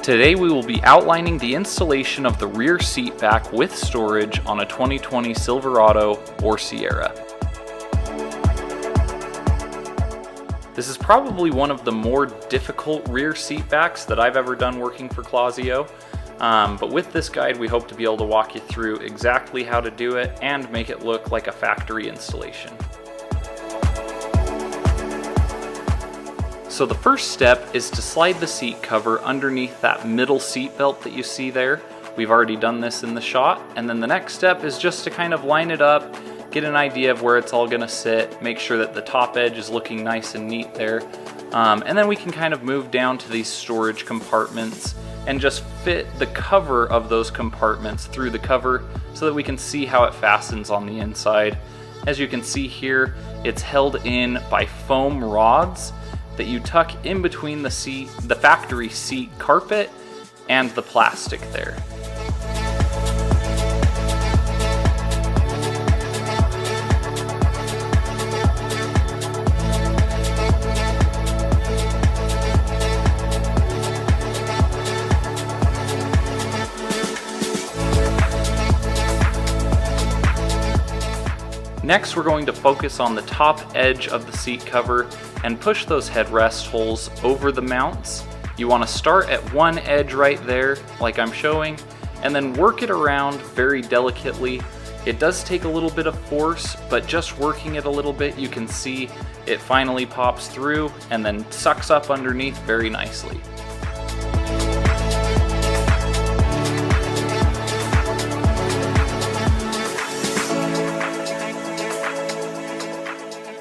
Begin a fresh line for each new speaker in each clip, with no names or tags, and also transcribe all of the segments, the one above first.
Today we will be outlining the installation of the rear seat back with storage on a 2020 Silverado or Sierra. This is probably one of the more difficult rear seat backs that I've ever done working for Clazzio, but with this guide we hope to be able to walk you through exactly how to do it and make it look like a factory installation. So the first step is to slide the seat cover underneath that middle seat belt that you see there. We've already done this in the shot, and then the next step is just to kind of line it up, get an idea of where it's all going to sit, make sure that the top edge is looking nice and neat there, and then we can kind of move down to these storage compartments and just fit the cover of those compartments through the cover so that we can see how it fastens on the inside. As you can see here, it's held in by foam rods that you tuck in between the factory seat carpet and the plastic there. Next, we're going to focus on the top edge of the seat cover and push those headrest holes over the mounts. You want to start at one edge right there, like I'm showing, and then work it around very delicately. It does take a little bit of force, but just working it a little bit, you can see it finally pops through and then sucks up underneath very nicely.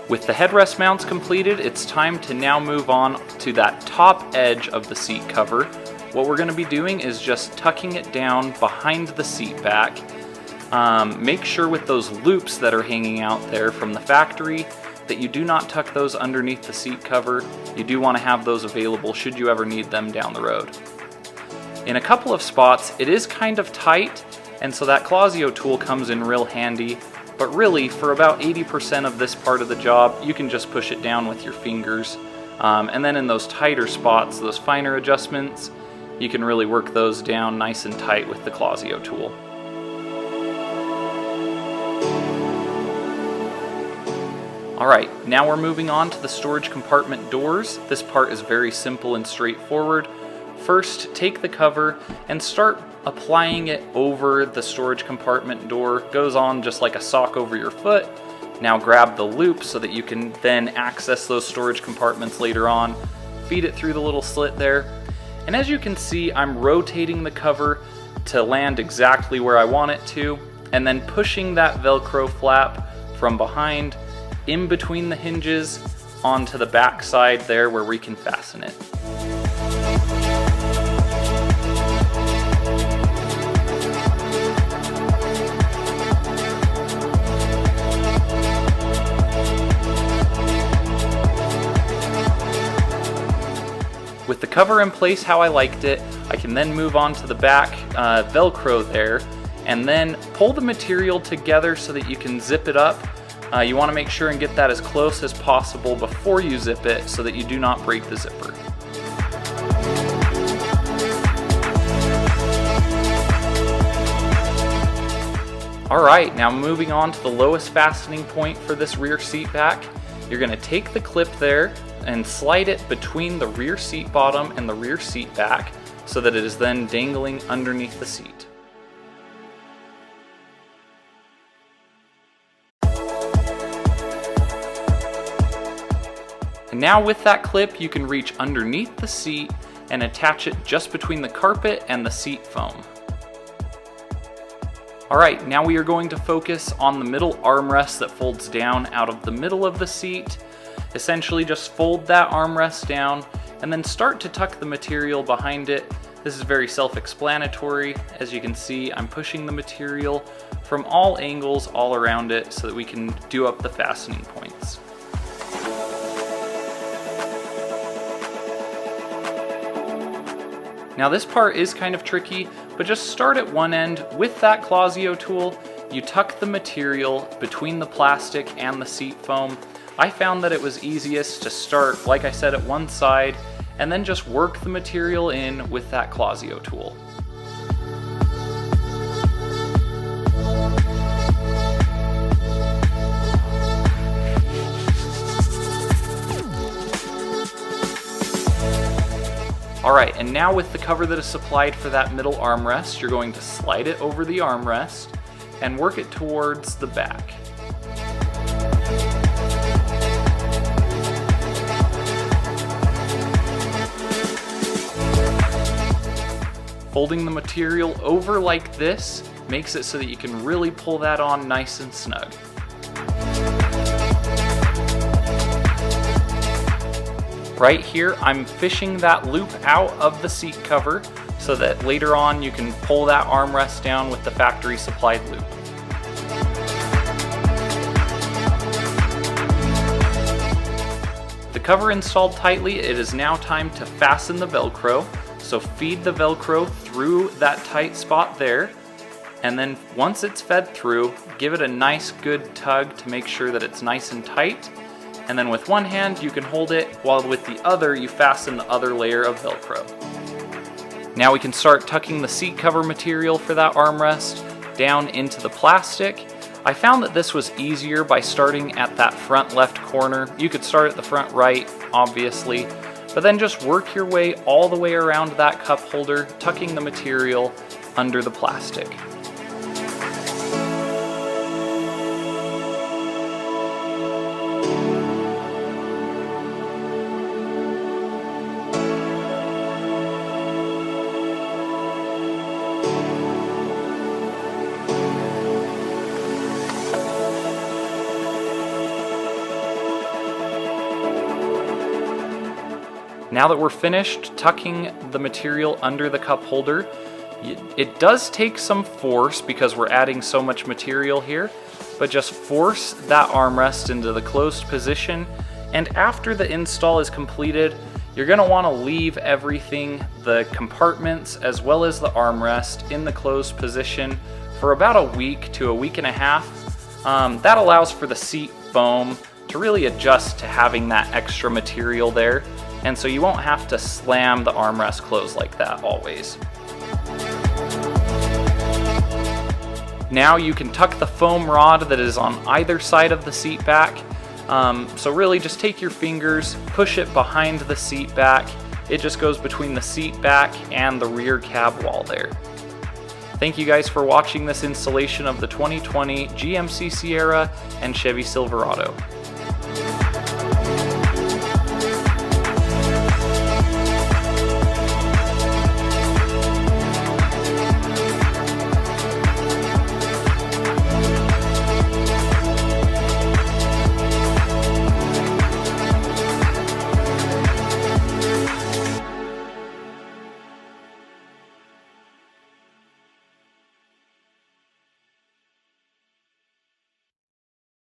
With the headrest mounts completed, it's time to now move on to that top edge of the seat cover. What we're going to be doing is just tucking it down behind the seat back. Make sure with those loops that are hanging out there from the factory that you do not tuck those underneath the seat cover. You do want to have those available should you ever need them down the road. In a couple of spots, it is kind of tight, and so that Clazzio tool comes in real handy. But really, for about 80% of this part of the job, you can just push it down with your fingers. And then in those tighter spots, those finer adjustments, you can really work those down nice and tight with the Clazzio tool. Alright, now we're moving on to the storage compartment doors. This part is very simple and straightforward. First, take the cover and start applying it over the storage compartment door. Goes on just like a sock over your foot. Now grab the loop so that you can then access those storage compartments later on. Feed it through the little slit there. And as you can see, I'm rotating the cover to land exactly where I want it to, and then pushing that Velcro flap from behind in between the hinges onto the back side there where we can fasten it. With the cover in place how I liked it, I can then move on to the back Velcro there and then pull the material together so that you can zip it up. You want to make sure and get that as close as possible before you zip it so that you do not break the zipper. Alright, now moving on to the lowest fastening point for this rear seat back. You're going to take the clip there and slide it between the rear seat bottom and the rear seat back so that it is then dangling underneath the seat. And now with that clip, you can reach underneath the seat and attach it just between the carpet and the seat foam. Alright, now we are going to focus on the middle armrest that folds down out of the middle of the seat. Essentially just fold that armrest down and then start to tuck the material behind it. This is very self-explanatory. As you can see, I'm pushing the material from all angles all around it so that we can do up the fastening points. Now this part is kind of tricky, but just start at one end with that Clazzio tool. You tuck the material between the plastic and the seat foam. I found that it was easiest to start, like I said, at one side and then just work the material in with that Clazzio tool. Alright, and now with the cover that is supplied for that middle armrest, you're going to slide it over the armrest and work it towards the back. Folding the material over like this makes it so that you can really pull that on nice and snug. Right here, I'm fishing that loop out of the seat cover so that later on you can pull that armrest down with the factory supplied loop. The cover installed tightly, it is now time to fasten the Velcro. So feed the Velcro through that tight spot there, and then once it's fed through, give it a nice good tug to make sure that it's nice and tight. And then with one hand you can hold it, while with the other you fasten the other layer of Velcro. Now we can start tucking the seat cover material for that armrest down into the plastic. I found that this was easier by starting at that front left corner. You could start at the front right, obviously, but then just work your way all the way around that cup holder, tucking the material under the plastic. Now that we're finished tucking the material under the cup holder, it does take some force because we're adding so much material here, but just force that armrest into the closed position, and after the install is completed, you're going to want to leave everything, the compartments as well as the armrest, in the closed position for about a week to a week and a half. That allows for the seat foam to really adjust to having that extra material there, and so you won't have to slam the armrest closed like that always. Now you can tuck the foam rod that is on either side of the seat back. So really just take your fingers, push it behind the seat back. It just goes between the seat back and the rear cab wall there. Thank you guys for watching this installation of the 2020 GMC Sierra and Chevy Silverado.